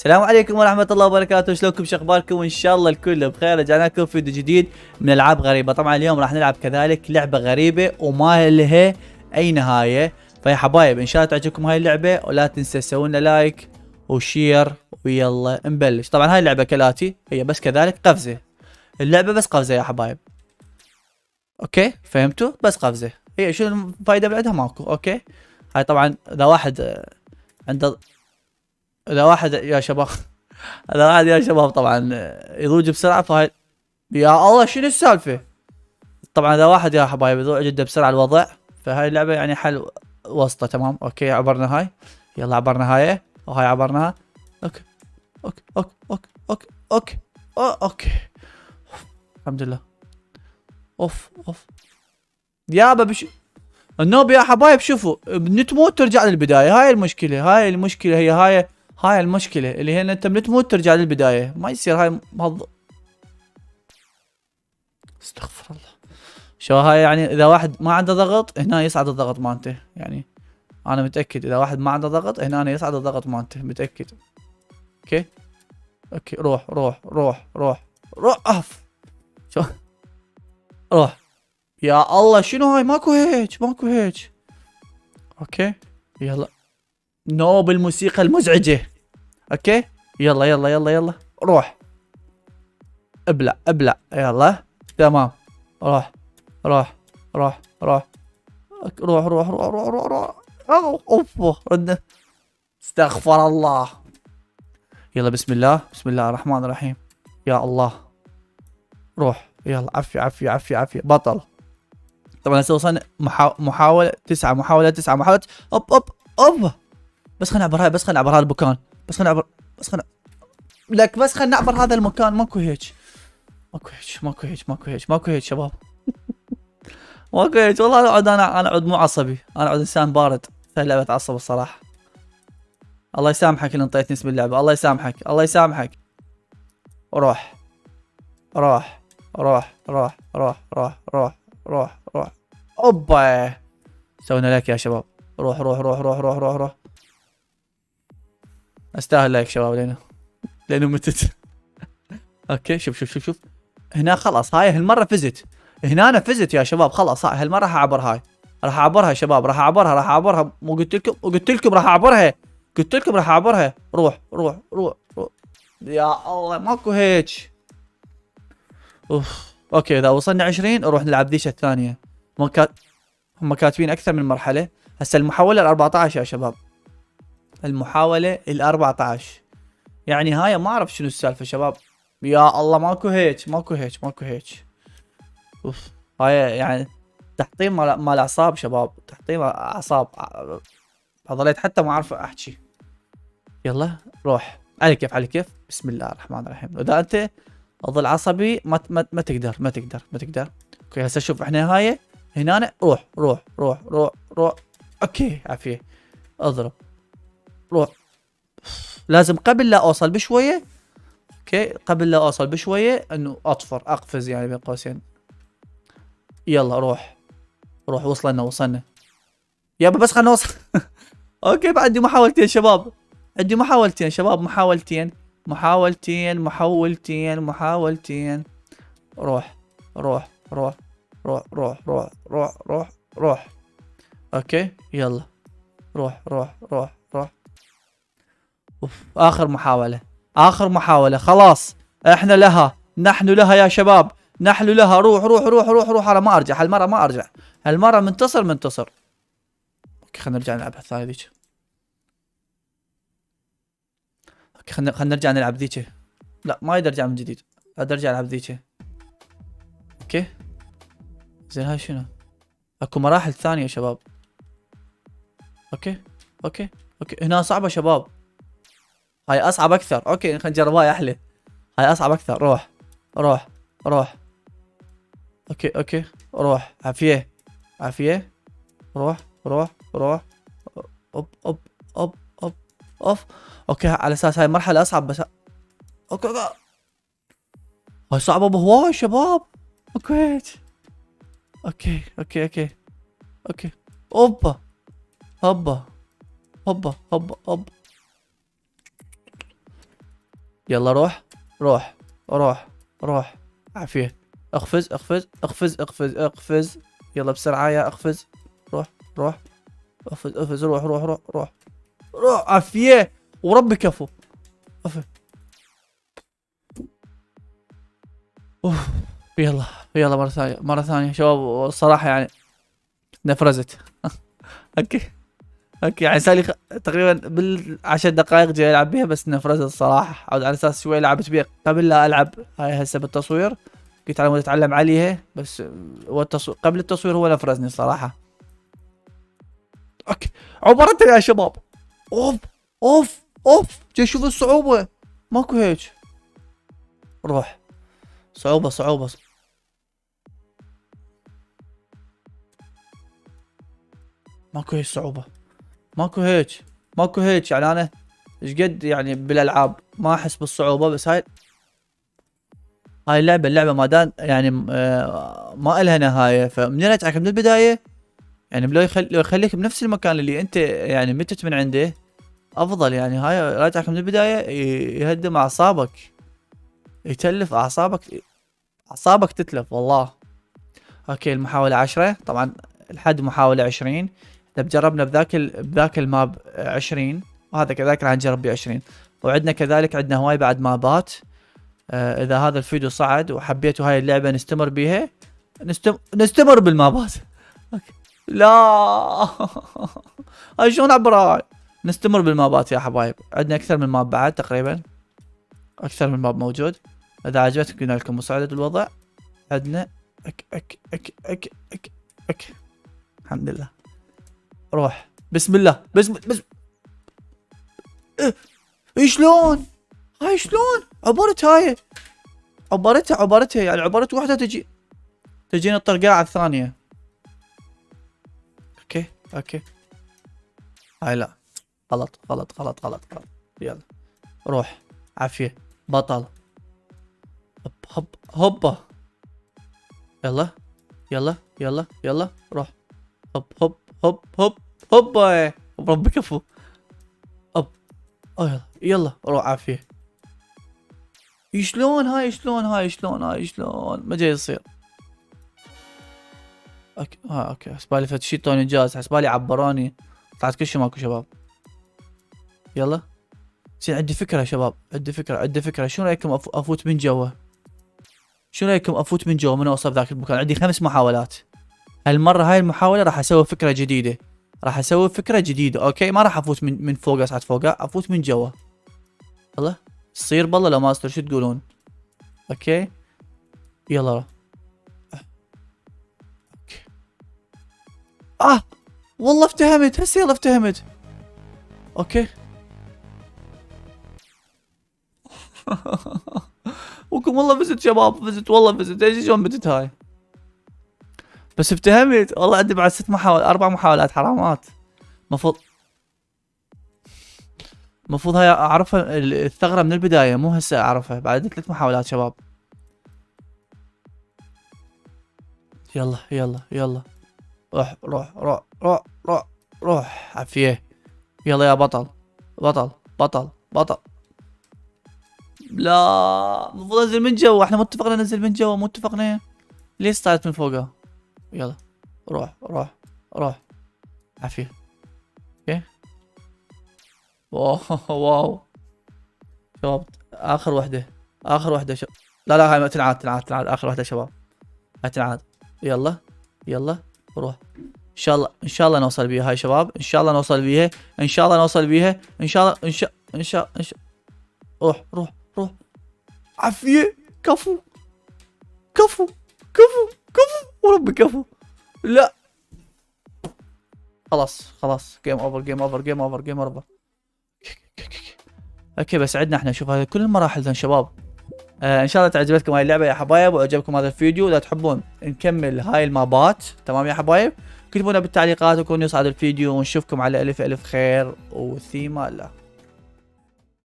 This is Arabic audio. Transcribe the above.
السلام عليكم ورحمة الله وبركاته، شلونكم شخباركم؟ وإن شاء الله الكل بخير. رجعنا لكم فيديو جديد من ألعاب غريبة. طبعا اليوم راح نلعب كذلك لعبة غريبة وما لها أي نهاية. فيا حبايب إن شاء الله تعجبكم هاي اللعبة، ولا تنسى تسوون لنا لايك وشير ويلا نبلش. طبعا هاي اللعبة كالآتي، هي بس كذلك قفزة. اللعبة بس قفزة يا حبايب. أوكي فهمتوا؟ بس قفزة. هي شو الفايدة بعدها؟ ماكو. أوكي هاي طبعا إذا واحد عنده، إذا واحد يا شباب هذا واحد يا شباب طبعا يضوج بسرعه. فهاي يا الله شنو السالفه؟ طبعا اذا واحد يا حبايب يضوج جدا بسرعه الوضع، فهاي اللعبه يعني حل وسطه. تمام اوكي عبرنا هاي، يلا عبرنا هاي وهاي عبرناها. اوكي اوكي اوكي اوكي اوكي اوكي اوكي الحمد لله. اوف اوف يابا النوب يا حبايب. شوفوا بنتموت ترجع للبدايه. هاي المشكله، هاي المشكله، هاي المشكله اللي هي انت بنتموت ترجع للبدايه. ما يصير هاي استغفر الله. شو هاي يعني اذا واحد ما عنده ضغط هنا يصعد الضغط مالته. يعني انا متاكد اذا واحد ما عنده ضغط هنا أنا يصعد الضغط مالته متاكد. اوكي اوكي روح روح روح روح روح اف. شو روح يا الله. شنو هاي؟ ماكو هيك ماكو هيك. اوكي يلا نو بالموسيقى المزعجة. اوكي يلا يلا يلا يلا روح ابلع ابلع يلا. تمام روح روح روح روح روح روح روح روح روح روح. اوف ردنا. استغفر الله. يلا بسم الله بسم الله الرحمن الرحيم. يا الله روح يلا. عفية عفية عفية عفية بطل. طبعا هسه وصلنا محاولة 9 محاولة 9 محاولة. اوب اوب اوب. بس خلينا نعبر هاي، بس خلينا نعبر هذا المكان، بس خلينا نعبر، بس خلينا لك، بس خلينا نعبر هذا المكان. ماكو هيك ماكو هيك ماكو هيك ماكو هيك ماكو هيك شباب. ماكو هيك والله. انا اقعد مو عصبي، انا اقعد انسان بارد. هاي اللعبة تعصب الصراحة. الله يسامحك اللي انطيتني اسم اللعبة، الله يسامحك الله يسامحك. روح روح روح روح روح روح روح روح روح. اوبا سوينا لك يا شباب. روح روح روح روح روح روح روح. استاهل لك شباب لانه متت. اوكي شوف شوف شوف شوف هنا خلاص. هاي هالمرة فزت. هنا انا فزت يا شباب خلاص. هاي هالمرة راح اعبر هاي، راح اعبرها يا شباب، راح اعبرها راح اعبرها. مو قلت لكم راح اعبرها، قلت لكم راح اعبرها. روح روح روح روح. يا الله ماكو هيك. اوف اوكي اذا وصلنا 20 نروح نلعب ديشة الثانية. هم كاتبين اكثر من مرحلة. هسه المحاولة ال 14 يا شباب، المحاولة ال 14. يعني هاي ما اعرف شنو السالفة شباب. يا الله ماكو هيك ماكو هيك ماكو هيك. اوف هاي يعني تحطيم مال اعصاب شباب، تحطيم اعصاب. ضليت حتى ما اعرف احكي. يلا روح على كيف على كيف. بسم الله الرحمن الرحيم. اذا انت اظل عصبي ما تقدر ما تقدر ما تقدر. اوكي هسه شوف احنا هاي هنا. روح روح روح روح روح. اوكي عافية. اضرب روح. لازم قبل لا اوصل بشوية. اوكي قبل لا اوصل بشوية انه اطفر اقفز يعني بين قوسين. يلا روح روح. وصلنا وصلنا يابا بس خلنا نوصل. اوكي بعد عندي محاولتين شباب، عندي محاولتين شباب، محاولتين محاولتين محاولتين محاولتين. روح روح روح روح روح روح روح روح روح. اوكي يلا روح روح روح روح. اوف اخر محاولة، اخر محاولة خلاص. احنا لها، نحن لها يا شباب، نحن لها. روح روح روح روح روح. انا ما ارجع هالمرة، ما ارجع هالمرة. منتصر منتصر. اوكي خلينا نرجع نلعب الثانية ذيك. اوكي خلينا نرجع نلعب ذيك. لا ما يقدر ارجع من جديد، اقدر ارجع العب ذيك. اوكي زين هاي شنو؟ اكو مراحل ثانية يا شباب. اوكي اوكي اوكي هنا صعبة شباب. هاي اصعب اكثر. اوكي خلينا نجرب هاي احلى. هاي اصعب اكثر. روح روح روح. اوكي اوكي روح. عافية عافية. روح روح روح. اوب اوب اوب اوب اوف. اوكي على اساس هاي مرحلة اصعب بس. اوكي اوكي هاي صعبة بهواي شباب. اوكي اوكي اوكي اوكي اوكي. اوبا هوبا هوبا هوبا هوبا. يلا روح روح روح روح. عافية. اقفز اقفز اقفز اقفز اقفز. يلا بسرعة يا اقفز. روح روح. اقفز اقفز روح روح روح روح روح. عافية وربي كفو. اقفز. اوف. يلا يلا مرة ثانية مرة ثانية شباب الصراحة يعني نفرزت. اوكي اوكي يعني سالي تقريبا بالعشر دقائق جاي العب بيها بس نفرزت الصراحة. عود على اساس شوي لعبت بيها قبل لا العب هاي هسه بالتصوير. كنت على مود اتعلم عليها بس قبل التصوير هو نفرزني الصراحة. اوكي عبرتها يا شباب. اوف اوف اوف جاي شوف الصعوبة. ماكو هيك. روح. صعوبة صعوبة. ماكو هيك صعوبة. ماكو هيك. ماكو هيك يعني انا ايش قد يعني بالالعاب ما احس بالصعوبة بس هاي اللعبة ما دام يعني ما الها نهاية فمن رجعك من البداية يعني لو يخليك بنفس المكان اللي انت يعني متت من عنده افضل. يعني هاي راجعك من البداية يهدم اعصابك يتلف اعصابك. اعصابك تتلف والله. اوكي المحاولة 10 طبعا لحد محاولة 20. احنا جربنا بذاك الماب 20 وهذا كذلك راح نجرب ب 20 وعندنا كذلك عندنا هواي بعد مابات. اذا هذا الفيديو صعد وحبيتوا هاي اللعبة نستمر بيها نستمر بالمابات. اوكي. لا. هاي شلون عبر نستمر بالمابات يا حبايب. عندنا اكثر من ماب بعد تقريبا. اكثر من ماب موجود. اذا عجبتكم قلنا لكم مساعدة الوضع. عندنا اك. الحمد لله. روح بسم الله بسم. إيه شلون هاي شلون عبرت هاي. عبرتها يعني عبرت واحدة تجينا الطرقاعة الثانية. اوكي هاي لا غلط. يلا روح. عافية بطل. هب هوبا. يلا روح. هب هوبا. بربي كفو. هب. يلا روح. عافية. شلون هاي ما جاي يصير. اوكي حسبالي فد شي طوني جاز حسبالي عبراني. طلعت كل شي ماكو شباب. يلا زين عندي فكرة يا شباب عندي فكرة. شو رايكم افوت من جوا. من اوصل ذاك المكان. عندي 5 محاولات. هالمرة هاي المحاولة راح اسوي فكرة جديدة. اوكي ما راح افوت من فوق اصعد فوق افوت من جوا. يلا تصير بالله لو ما اصير شو تقولون. اوكي يلا. والله افتهمت هسه. يلا افتهمت. اوكي. وكم والله فزت شباب والله فزت. ايش شلون بدت هاي بس افتهمت والله. عندي بعد 4 محاولات حرامات. مفروض هاي اعرفها الثغرة من البداية مو هسه اعرفها بعد 3 محاولات شباب. يلا روح. عافية. يلا يا بطل. لا المفروض انزل من جوا. احنا متفقنا ننزل من جوا متفقنا. ليش طلعت من فوقها. يلا روح. عافية. اوكي. واو شباب اخر وحدة شباب. لا هاي تنعاد اخر وحدة شباب. هاي تنعاد. يلا روح. ان شاء الله نوصل بيها هاي شباب. ان شاء الله نوصل بيها. ان شاء الله. روح. عافية. كفو وربي كفو. لا خلاص جيم اوفر. اوكي بس عندنا احنا شوف هذه كل المراحل ذا شباب. ان شاء الله تعجبتكم هاي اللعبه يا حبايب وعجبكم هذا الفيديو. اذا تحبون نكمل هاي المابات تمام يا حبايب اكتبوا لنا بالتعليقات وكون يصعد الفيديو ونشوفكم على الف خير وثيما الله.